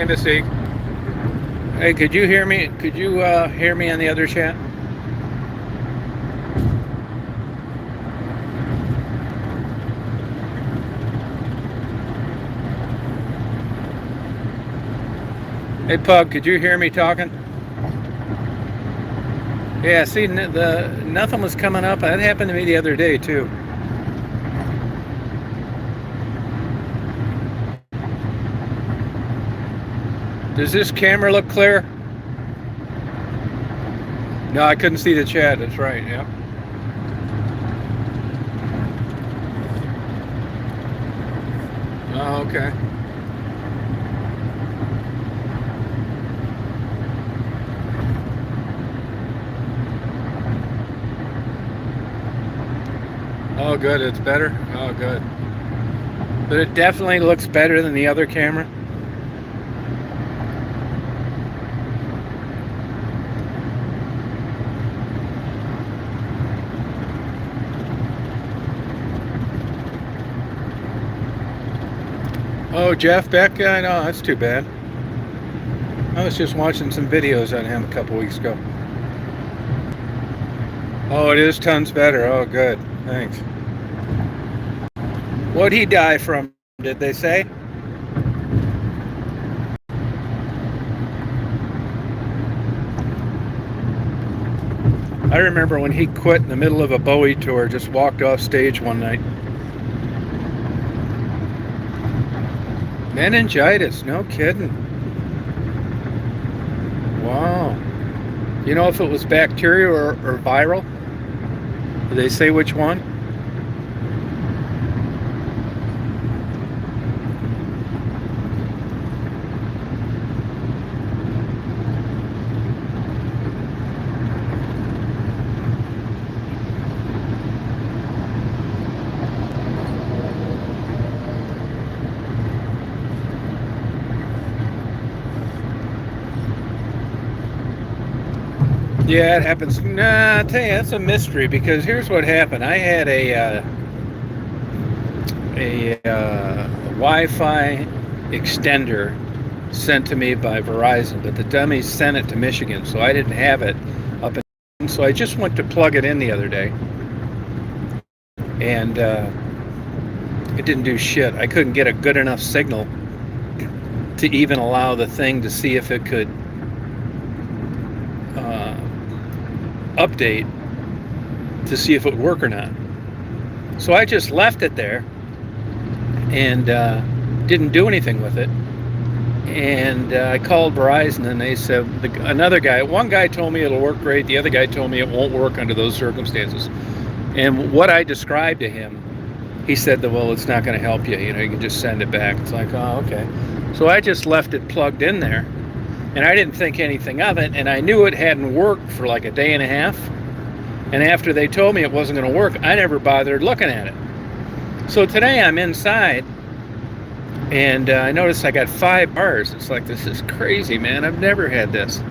Mystique. Hey, could you hear me? Could you hear me on the other chat? Hey, Pug, could you hear me talking? Yeah, see, nothing was coming up. That happened to me the other day, too. Does this camera look clear? No, I couldn't see the chat. That's right, yeah. Oh, okay. Oh, good. It's better? Oh, good. But it definitely looks better than the other camera. Oh, Jeff Beck? I know, that's too bad. I was just watching some videos on him a couple weeks ago. Oh, it is tons better. Oh, good. Thanks. What'd he die from, did they say? I remember when he quit in the middle of a Bowie tour, just walked off stage one night. Meningitis, no kidding. Wow. You know if it was bacterial or viral? Did they say which one? Yeah, it happens. Nah, I'll tell you, that's a mystery because here's what happened. I had a Wi-Fi extender sent to me by Verizon, but the dummies sent it to Michigan, so I didn't have it up in. So I just went to plug it in the other day, and it didn't do shit. I couldn't get a good enough signal to even allow the thing to see if it could update to see if it would work or not. So I just left it there and didn't do anything with it. And I called Verizon and they said, one guy told me it'll work great, the other guy told me it won't work under those circumstances. And what I described to him, he said that, well, it's not going to help you, you can just send it back. It's like, oh, okay. So I just left it plugged in there. And I didn't think anything of it, and I knew it hadn't worked for like a day and a half. And after they told me it wasn't going to work, I never bothered looking at it. So today I'm inside, and I noticed I got 5 bars. It's like, this is crazy, man. I've never had this.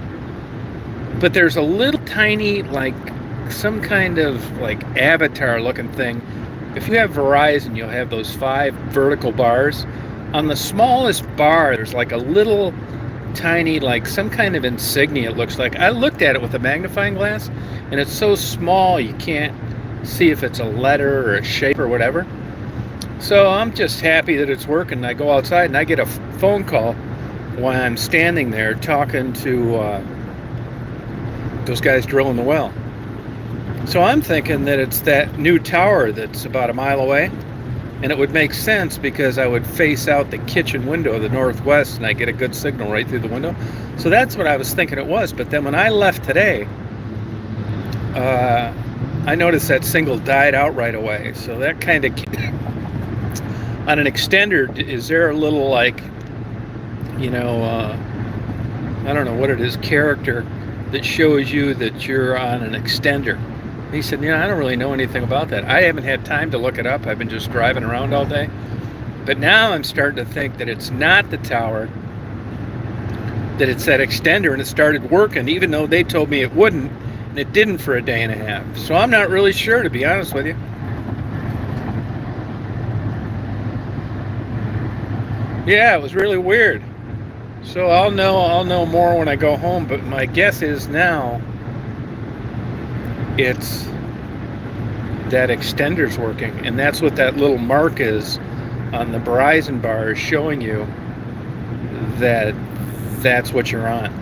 But there's a little tiny, like, some kind of, like, avatar-looking thing. If you have Verizon, you'll have those 5 vertical bars. On the smallest bar, there's like a little tiny, like some kind of insignia, it looks like. I looked at it with a magnifying glass and it's so small you can't see if it's a letter or a shape or whatever. So I'm just happy that it's working. I go outside and I get a phone call when I'm standing there talking to those guys drilling the well. So I'm thinking that it's that new tower that's about a mile away. And it would make sense because I would face out the kitchen window of the northwest and I get a good signal right through the window. So that's what I was thinking it was. But then when I left today, I noticed that signal died out right away. So that kind of, on an extender, is there a little like, I don't know what it is, character that shows you that you're on an extender? He said, I don't really know anything about that. I haven't had time to look it up. I've been just driving around all day. But now I'm starting to think that it's not the tower, that it's that extender, and it started working, even though they told me it wouldn't, and it didn't for a day and a half. So I'm not really sure, to be honest with you. Yeah, it was really weird. So I'll know more when I go home, but my guess is now it's that extender's working, and that's what that little mark is on the Verizon bar, is showing you that that's what you're on.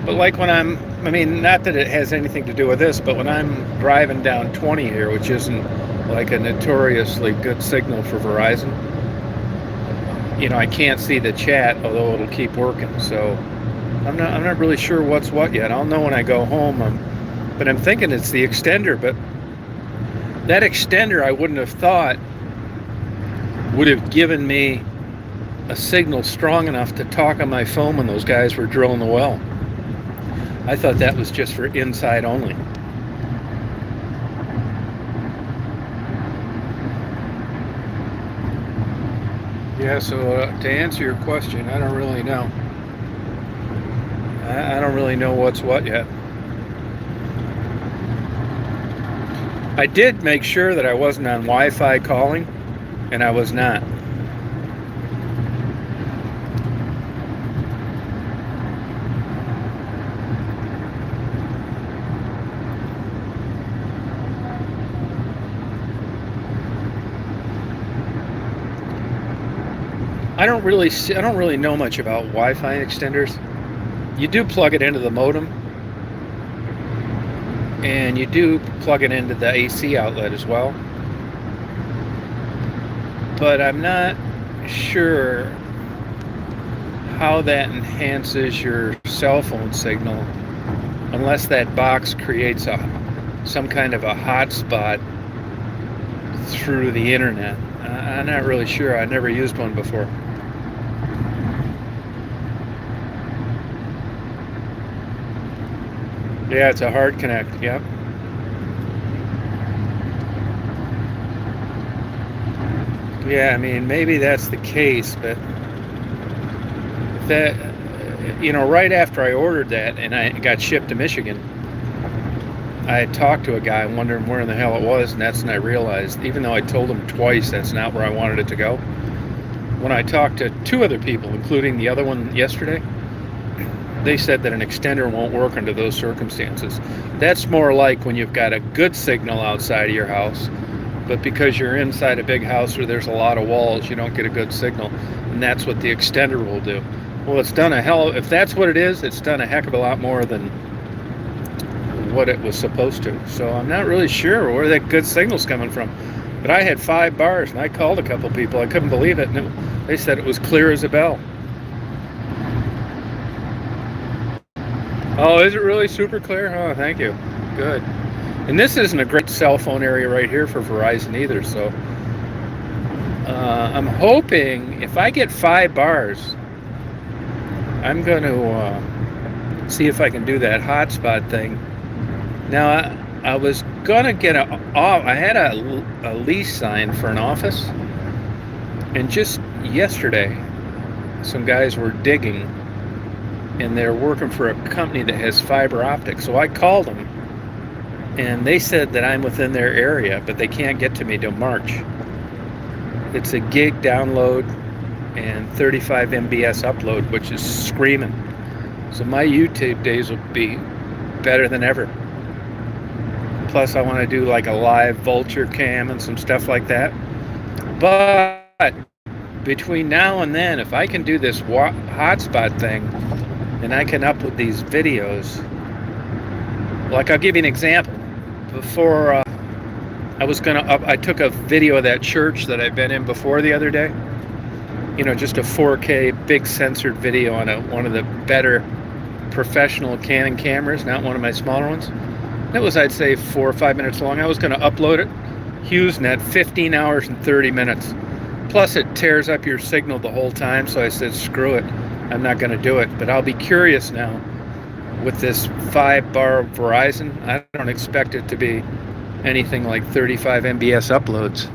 But like when I mean, not that it has anything to do with this, but when I'm driving down 20 here, which isn't like a notoriously good signal for Verizon, I can't see the chat, although it'll keep working. So I'm not really sure what's what yet. I'll know when I go home. But I'm thinking it's the extender. But that extender, I wouldn't have thought would have given me a signal strong enough to talk on my phone when those guys were drilling the well. I thought that was just for inside only. Yeah, so to answer your question, I don't really know. I don't really know what's what yet. I did make sure that I wasn't on Wi-Fi calling, and I was not. I don't really know much about Wi-Fi extenders. You do plug it into the modem, and you do plug it into the AC outlet as well. But I'm not sure how that enhances your cell phone signal unless that box creates some kind of a hotspot through the internet. I'm not really sure. I've never used one before. Yeah, it's a hard connect. Yep. Yeah, I mean, maybe that's the case, but that, right after I ordered that and I got shipped to Michigan, I had talked to a guy wondering where in the hell it was, and that's when I realized, even though I told him twice that's not where I wanted it to go, when I talked to two other people, including the other one yesterday, they said that an extender won't work under those circumstances. That's more like when you've got a good signal outside of your house, but because you're inside a big house where there's a lot of walls, you don't get a good signal, and that's what the extender will do. Well, if that's what it is, it's done a heck of a lot more than what it was supposed to. So I'm not really sure where that good signal's coming from. But I had 5 bars, and I called a couple people. I couldn't believe it, and they said it was clear as a bell. Oh, is it really super clear? Oh, thank you. Good. And this isn't a great cell phone area right here for Verizon either, so I'm hoping if I get 5 bars, I'm going to see if I can do that hotspot thing. Now, I was going to get I had a lease sign for an office, and just yesterday, some guys were digging, and they're working for a company that has fiber optics. So I called them, and they said that I'm within their area, but they can't get to me till March. It's a gig download and 35 MBS upload, which is screaming. So my YouTube days will be better than ever. Plus, I want to do like a live vulture cam and some stuff like that. But between now and then, if I can do this hotspot thing, and I can upload these videos, like I'll give you an example. Before I took a video of that church that I've been in before the other day. Just a 4K big censored video on one of the better professional Canon cameras, not one of my smaller ones. That was, I'd say, 4 or 5 minutes long. I was going to upload it. HughesNet, 15 hours and 30 minutes. Plus, it tears up your signal the whole time, so I said, screw it. I'm not going to do it. But I'll be curious now. With this 5-bar Verizon, I don't expect it to be anything like 35 MBS uploads.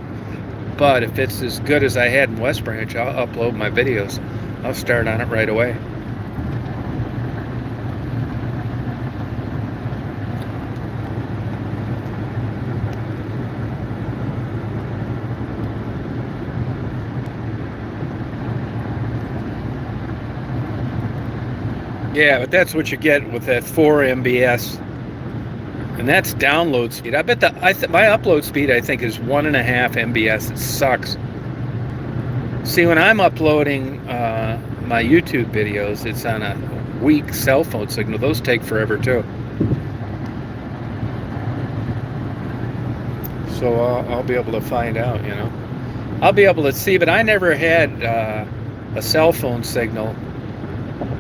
But if it's as good as I had in West Branch, I'll upload my videos. I'll start on it right away. Yeah, but that's what you get with that 4 MBS, and that's download speed. I bet my upload speed I think is 1.5 MBS. It sucks. See, when I'm uploading my YouTube videos, it's on a weak cell phone signal. Those take forever too. So I'll be able to find out, you know. I'll be able to see, but I never had a cell phone signal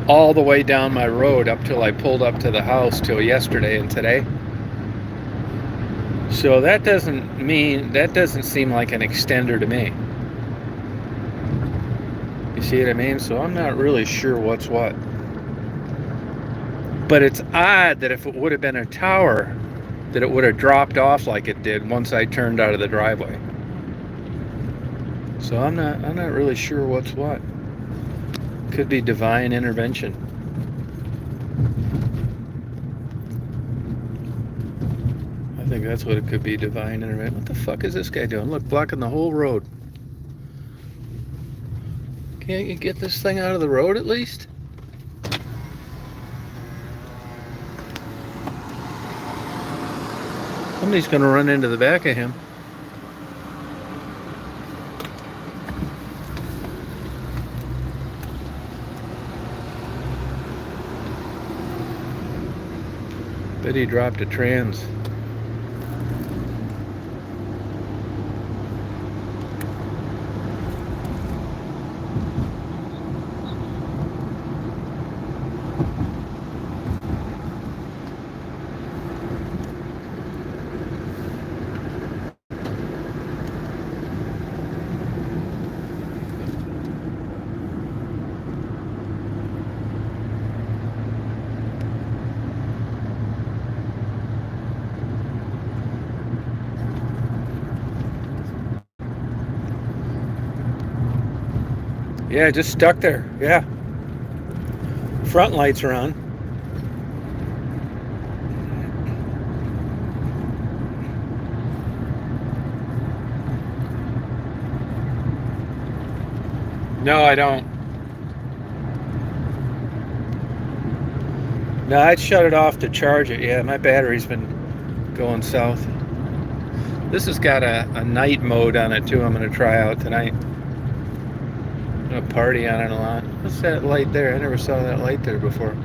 all the way down my road up till I pulled up to the house till yesterday and today. So that doesn't seem like an extender to me. You see what I mean? So I'm not really sure what's what. But it's odd that if it would have been a tower, that it would have dropped off like it did once I turned out of the driveway. So I'm not really sure what's what. Could be divine intervention. I think that's what it could be, divine intervention. What the fuck is this guy doing? Look, blocking the whole road. Can't you get this thing out of the road at least? Somebody's gonna run into the back of him. Bet he dropped a trans. Yeah, just stuck there. Yeah. Front lights are on. No, I don't. No, I'd shut it off to charge it. Yeah, my battery's been going south. This has got a night mode on it too. I'm going to try out tonight. I'm going to party on it a lot. What's that light there? I never saw that light there before.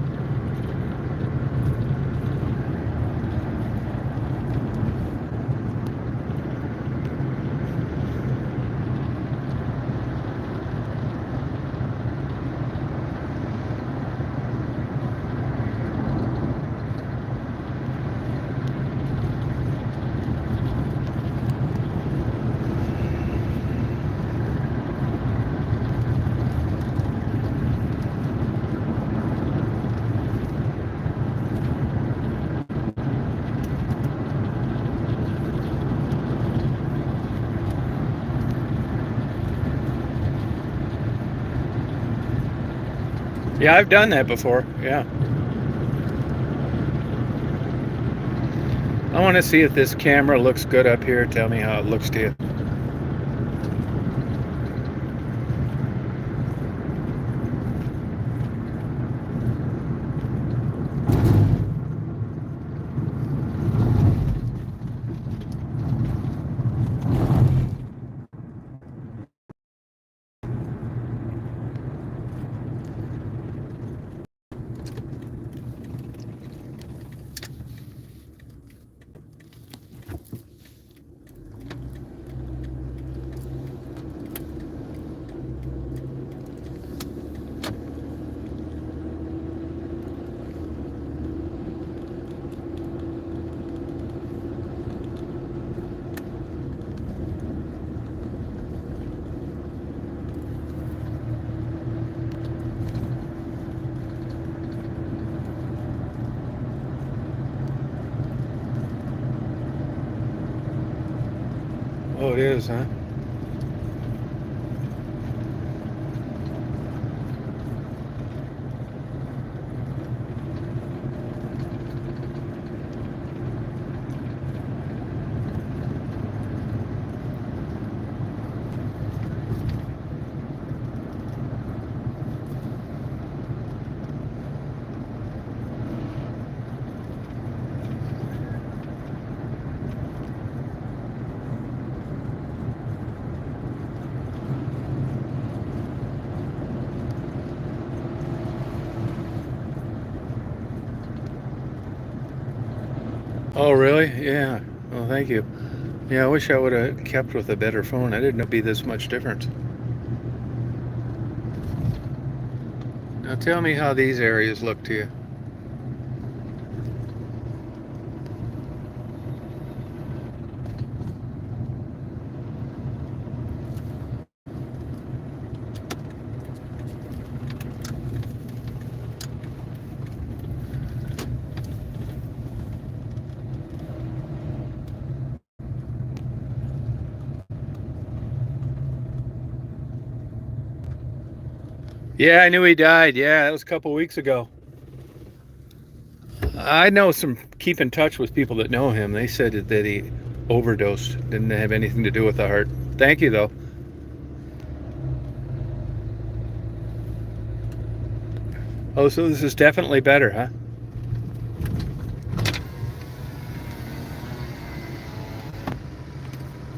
Yeah, I've done that before. Yeah. I want to see if this camera looks good up here. Tell me how it looks to you. Oh, it is, huh? Oh, really? Yeah. Well, thank you. Yeah, I wish I would have kept with a better phone. I didn't know it'd be this much difference. Now tell me how these areas look to you. Yeah, I knew he died. Yeah, that was a couple weeks ago. I know some, keep in touch with people that know him. They said that he overdosed. Didn't have anything to do with the heart. Thank you, though. Oh, so this is definitely better, huh?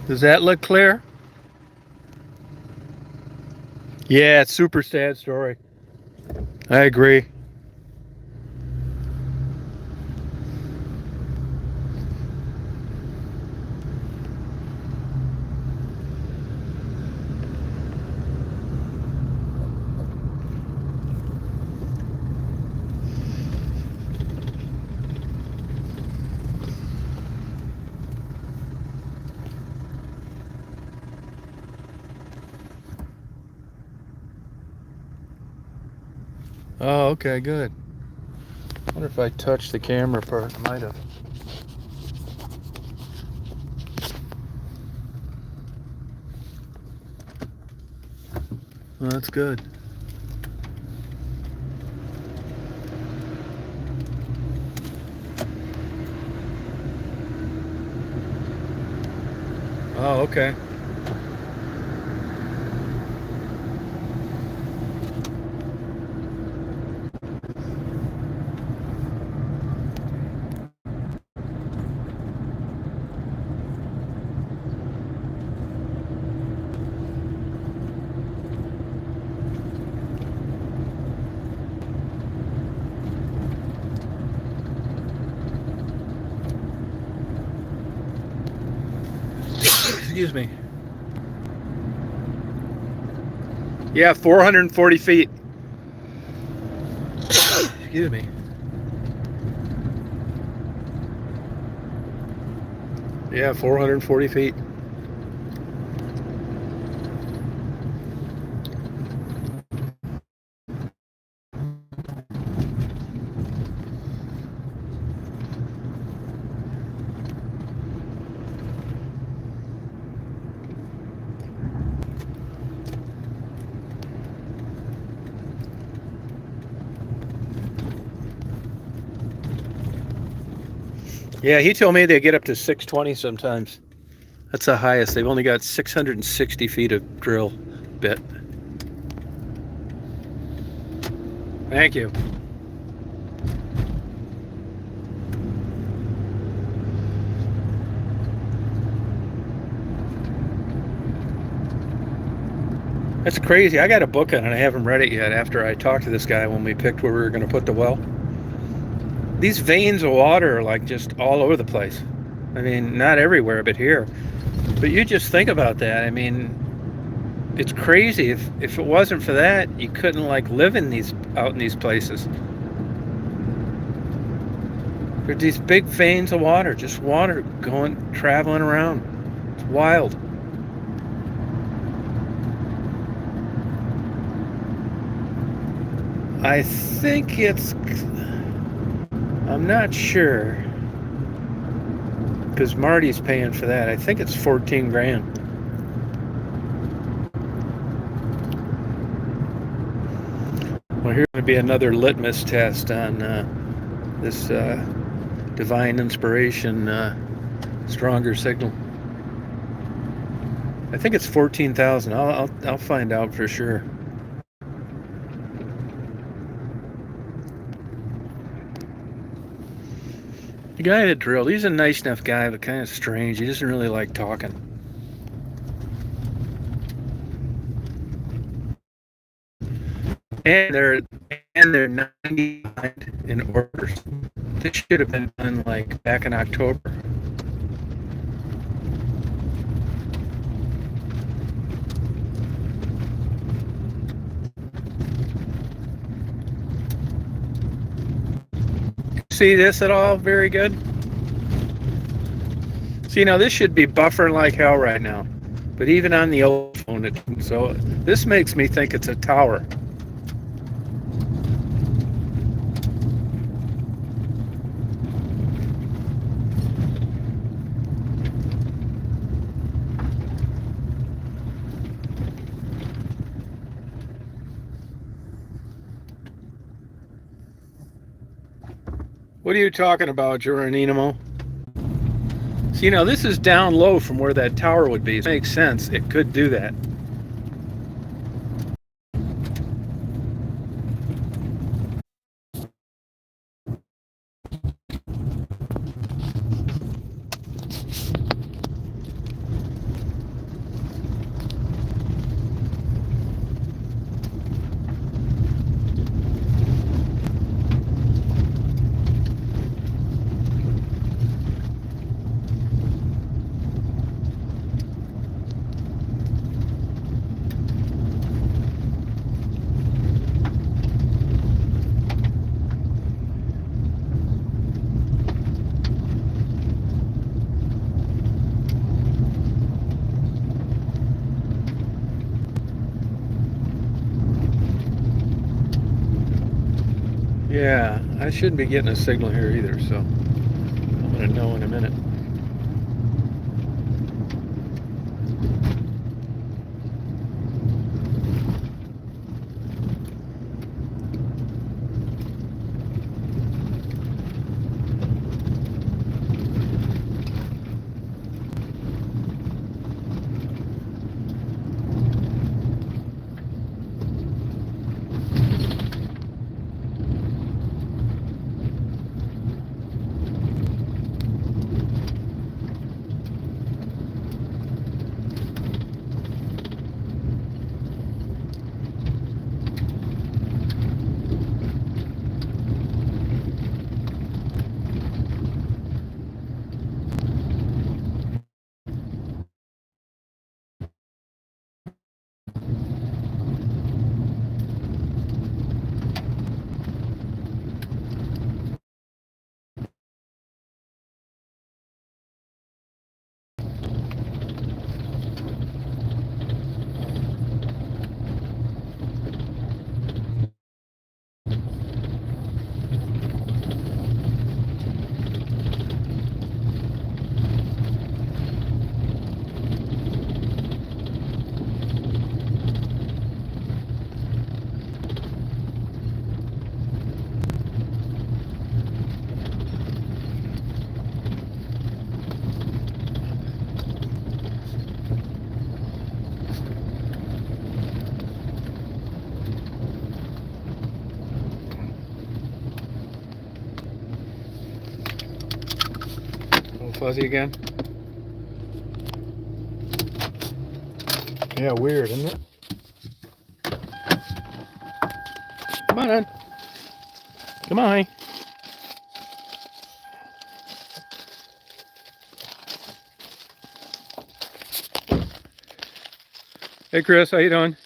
Does that look clear? Yeah, it's super sad story. I agree. Oh, okay, good. I wonder if I touched the camera part. I might have. Well, that's good. Oh, okay. Excuse me. Yeah, 440 feet. Excuse me. Yeah, 440 feet. Yeah, he told me they get up to 620 sometimes. That's the highest. They've only got 660 feet of drill bit. Thank you. That's crazy. I got a book on it. I haven't read it yet after I talked to this guy when we picked where we were going to put the well. These veins of water are like just all over the place. I mean, not everywhere, but here. But you just think about that. I mean, it's crazy. If it wasn't for that, you couldn't like live in these out in these places. There's these big veins of water, just water going traveling around. It's wild. I think it's, I'm not sure, because Marty's paying for that. I think it's 14 grand. Well, here's going to be another litmus test on this divine inspiration, stronger signal. I think it's 14,000. I'll find out for sure. The guy that drilled, he's a nice enough guy, but kind of strange. He doesn't really like talking. And they're and they're 90 behind in orders. This should have been done like back in October. See this at all? Very good. See, now this should be buffering like hell right now, but even on the old phone, so this makes me think it's a tower. What are you talking about, Geronimo? See, now this is down low from where that tower would be. It makes sense. It could do that. Yeah, I shouldn't be getting a signal here either, so I'm going to know in a minute. Fuzzy again? Yeah, weird, isn't it? Come on, then. Come on. Hey, Chris, how you doing?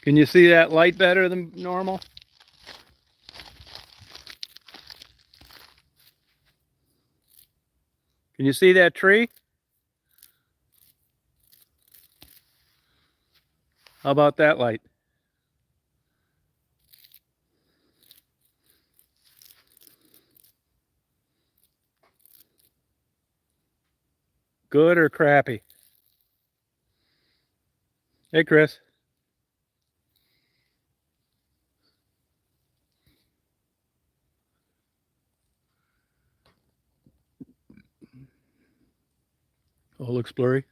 Can you see that light better than normal? Can you see that tree? How about that light? Good or crappy? Hey, Chris. Oh, looks blurry.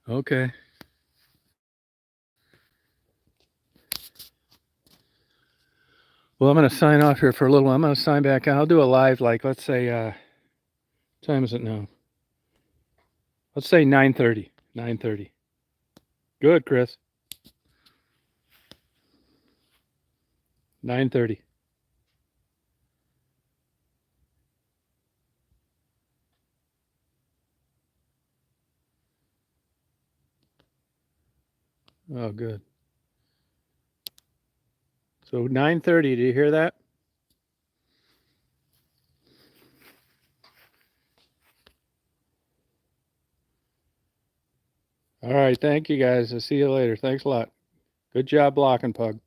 Okay. Well, I'm going to sign off here for a little. I'm going to sign back out. I'll do a live, like, let's say, what time is it now? Let's say 9:30. 9:30. Good, Chris. 9:30. Oh, good. So 9:30. Do you hear that? All right. Thank you, guys. I'll see you later. Thanks a lot. Good job blocking, Pug.